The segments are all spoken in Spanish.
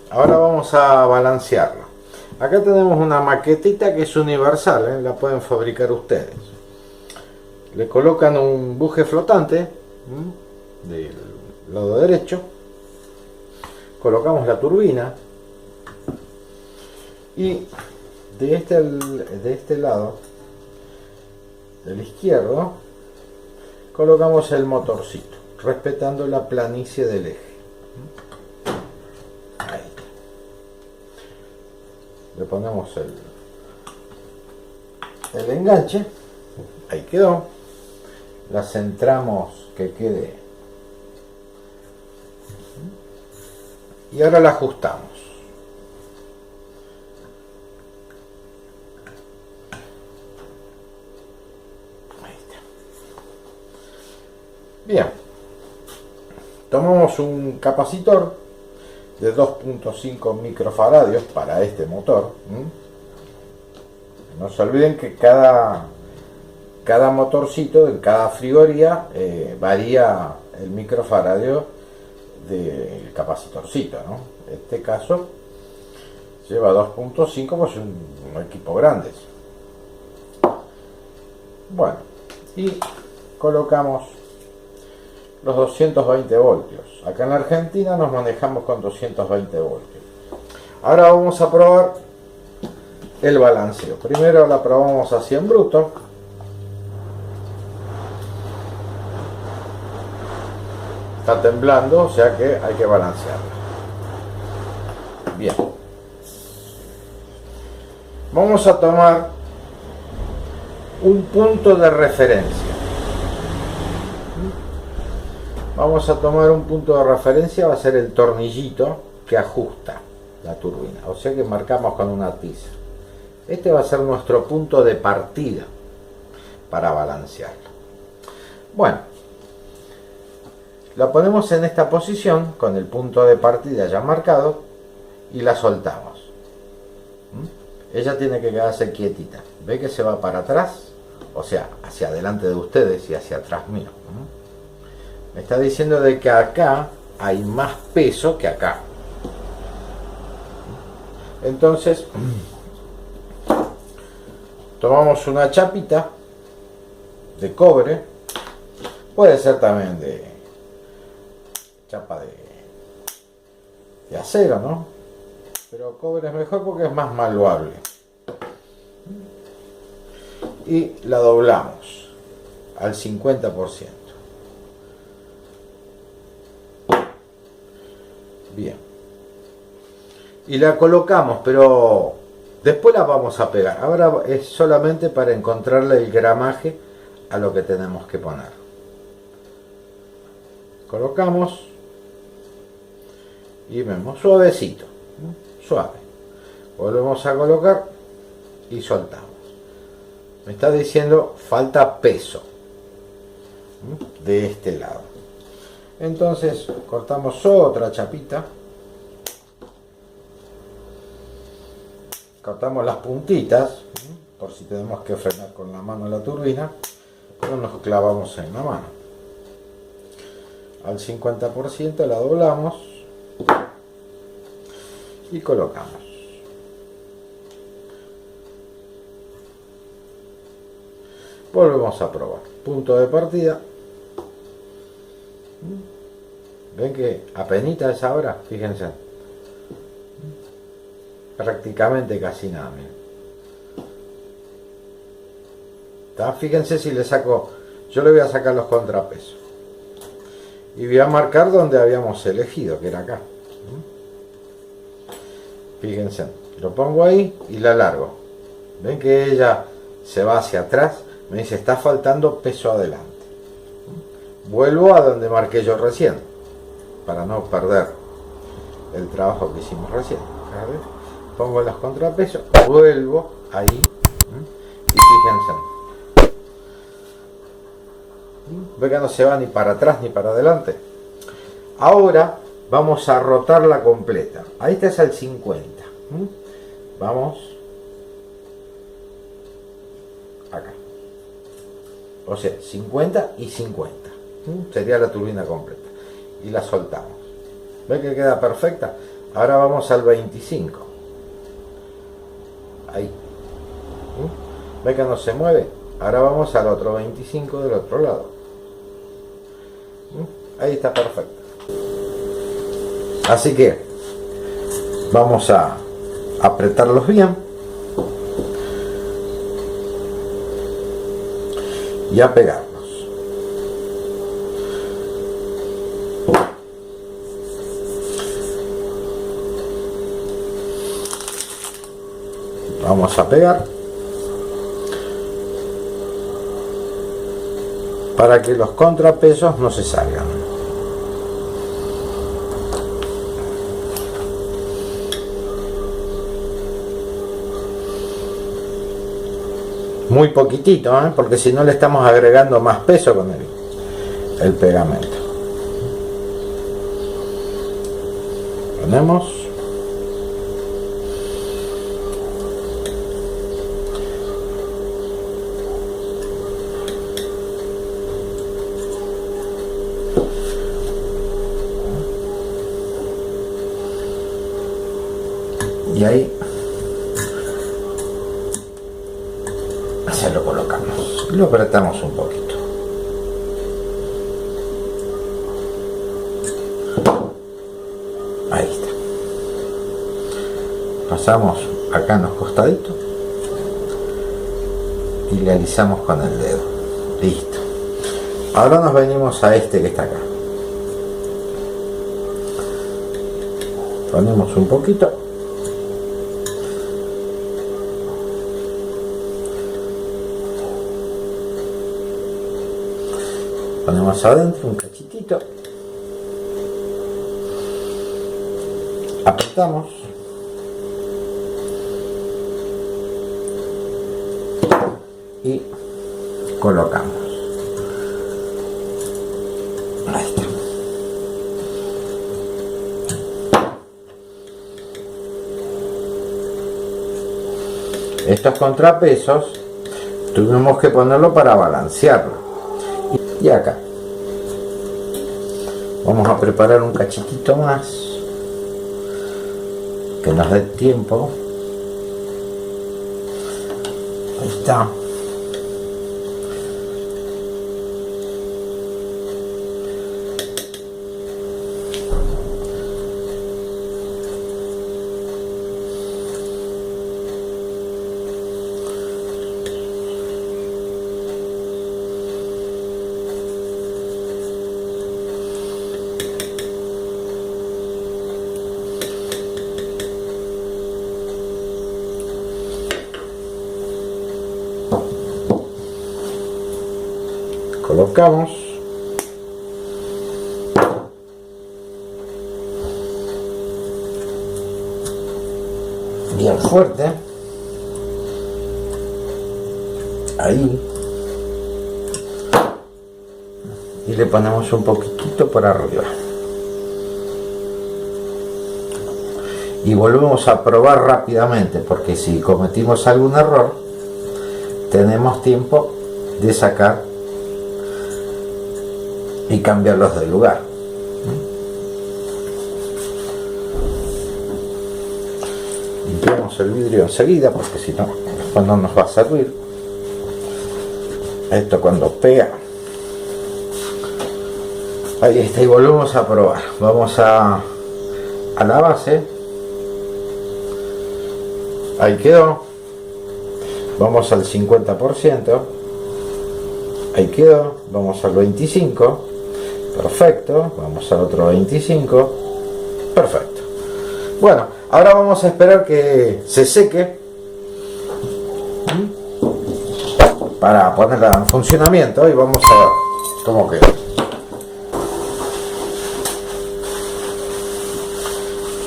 Ahora vamos a balancearlo. Acá tenemos una maquetita que es universal, la pueden fabricar ustedes. Le colocan un buje flotante del lado derecho, colocamos la turbina y de este lado del izquierdo colocamos el motorcito, respetando la planicie del eje. Ahí. Le ponemos el enganche, ahí quedó, la centramos que quede y ahora la ajustamos. Ahí está. Bien, tomamos un capacitor de 2.5 microfaradios para este motor. No se olviden que cada motorcito, en cada frigoría, varía el microfaradio del capacitorcito, ¿no? En este caso lleva 2.5, pues un equipo grande. Bueno, y colocamos los 220 voltios. Acá en la Argentina nos manejamos con 220 voltios. Ahora vamos a probar el balanceo. Primero la probamos así en bruto. Está temblando, o sea que hay que balancearla. Bien. Vamos a tomar un punto de referencia. Vamos a tomar un punto de referencia, va a ser el tornillito que ajusta la turbina, o sea que marcamos con una tiza. Este va a ser nuestro punto de partida para balancearlo. Bueno, la ponemos en esta posición con el punto de partida ya marcado y la soltamos. Ella tiene que quedarse quietita. ¿Ve que se va para atrás? O sea, hacia adelante de ustedes y hacia atrás mío. Me está diciendo de que acá hay más peso que acá. Entonces tomamos una chapita de cobre, puede ser también de chapa de acero, ¿no? Pero cobre es mejor porque es más malleable. Y la doblamos al 50%. Bien. Y la colocamos, pero después la vamos a pegar. Ahora es solamente para encontrarle el gramaje a lo que tenemos que poner. Colocamos y vemos suavecito, suave. Volvemos a colocar y soltamos. Me está diciendo falta peso de este lado. Entonces cortamos otra chapita, cortamos las puntitas por si tenemos que frenar con la mano la turbina, pero nos clavamos en la mano. Al 50% la doblamos y colocamos. Volvemos a probar. Punto de partida. Ven que apenita es ahora, fíjense. Prácticamente casi nada, miren. Fíjense si le saco, yo le voy a sacar los contrapesos. Y voy a marcar donde habíamos elegido, que era acá. Fíjense, lo pongo ahí y la largo. Ven que ella se va hacia atrás, me dice está faltando peso adelante. Vuelvo a donde marqué yo recién, para no perder el trabajo que hicimos recién. Pongo los contrapesos, vuelvo ahí y fíjense. Ve que no se va ni para atrás ni para adelante. Ahora vamos a rotarla completa. Ahí está al 50. Vamos acá. O sea, 50 y 50. Sería la turbina completa. Y la soltamos. ¿Ve que queda perfecta? Ahora vamos al 25. Ahí. ¿Ve que no se mueve? Ahora vamos al otro 25 del otro lado. Ahí está perfecto. Así que vamos a apretarlos bien y a pegarlos. Vamos a pegar para que los contrapesos no se salgan. Muy poquitito, porque si no le estamos agregando más peso con el pegamento. Ponemos. Y ahí se lo colocamos, lo apretamos un poquito. Ahí está. Pasamos acá en los costaditos y le alisamos con el dedo. Listo. Ahora nos venimos a este que está acá. Ponemos un poquito. Ponemos adentro un cachitito, apretamos y colocamos. Ahí está. Estos contrapesos tuvimos que ponerlo para balancearlo. Y acá vamos a preparar un cachitito más que nos dé tiempo. Ahí está. Colocamos bien fuerte ahí y le ponemos un poquitito por arriba y volvemos a probar rápidamente, porque si cometimos algún error tenemos tiempo de sacar y cambiarlos de lugar. Limpiamos el vidrio enseguida, porque si no, después no nos va a servir. Esto cuando pega. Ahí está, y volvemos a probar. Vamos a la base. Ahí quedó. Vamos al 50%. Ahí quedó. Vamos al 25%. Perfecto, vamos al otro 25. Perfecto. Bueno, ahora vamos a esperar que se seque para ponerla en funcionamiento y vamos a ver cómo queda.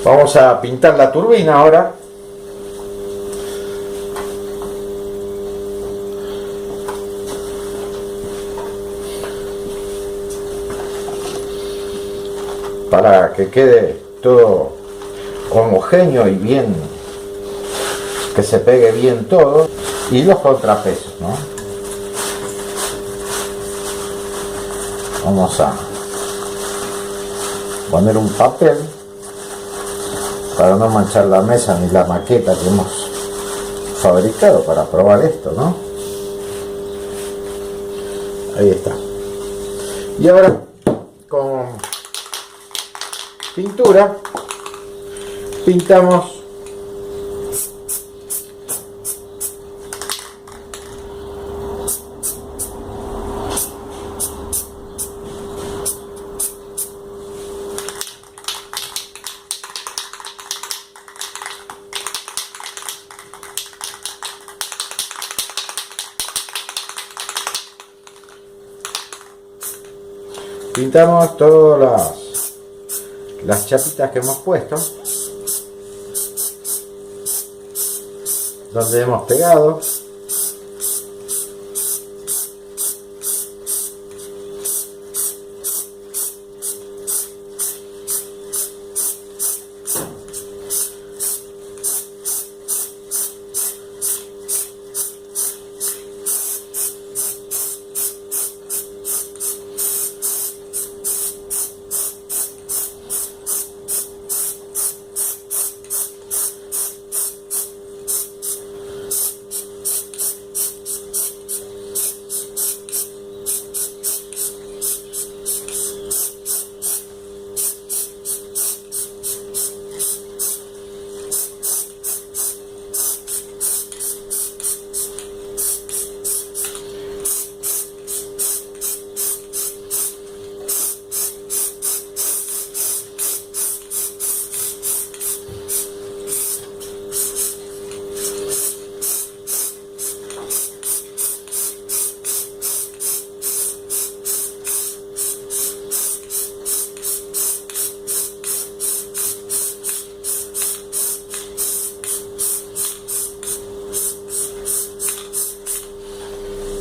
Vamos a pintar la turbina ahora. Para que quede todo homogéneo y bien, que se pegue bien todo, y los contrapesos, ¿no? Vamos a poner un papel para no manchar la mesa ni la maqueta que hemos fabricado para probar esto, ¿no? Ahí está. Y ahora con pintura pintamos todas las chapitas que hemos puesto, donde hemos pegado.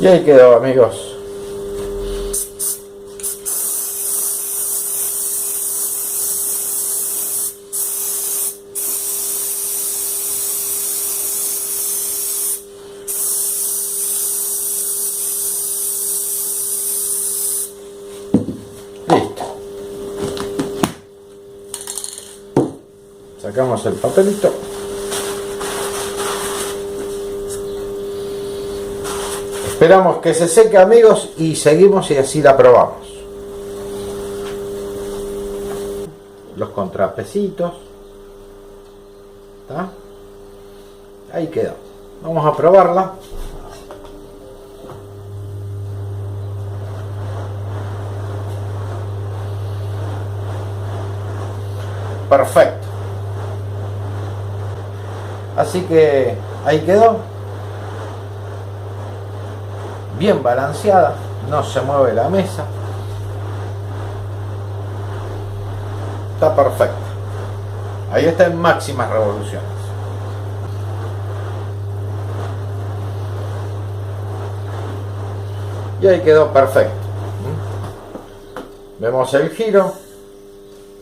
Y ahí quedó, amigos. Listo. Sacamos el papelito. Esperamos que se seque, amigos, y seguimos y así la probamos. Los contrapesitos. ¿Está? Ahí quedó. Vamos a probarla. Perfecto. Así que ahí quedó. Bien balanceada, no se mueve la mesa, está perfecta. Ahí está en máximas revoluciones. Y ahí quedó perfecto. Vemos el giro,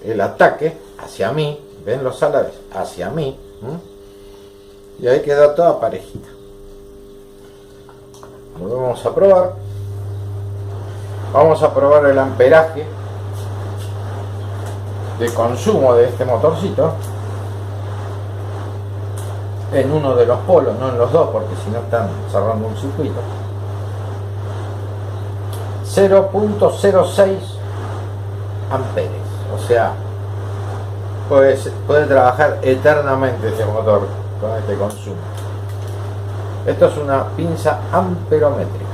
el ataque hacia mí, ven los álabes hacia mí, y ahí quedó toda parejita. Vamos a probar. Vamos a probar el amperaje de consumo de este motorcito en uno de los polos, no en los dos, porque si no están cerrando un circuito. 0.06 amperes, o sea, puede trabajar eternamente este motor con este consumo. Esto es una pinza amperométrica.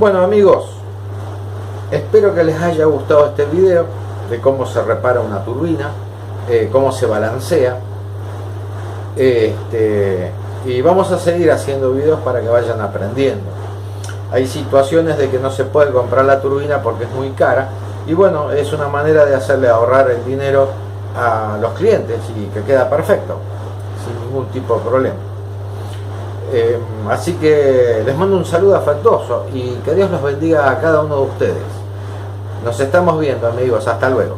Bueno, amigos, espero que les haya gustado este video de cómo se repara una turbina, cómo se balancea, y vamos a seguir haciendo videos para que vayan aprendiendo. Hay situaciones de que no se puede comprar la turbina porque es muy cara, y bueno, es una manera de hacerle ahorrar el dinero a los clientes y que queda perfecto, sin ningún tipo de problema. Así que les mando un saludo afectuoso y que Dios los bendiga a cada uno de ustedes. Nos estamos viendo, amigos, hasta luego.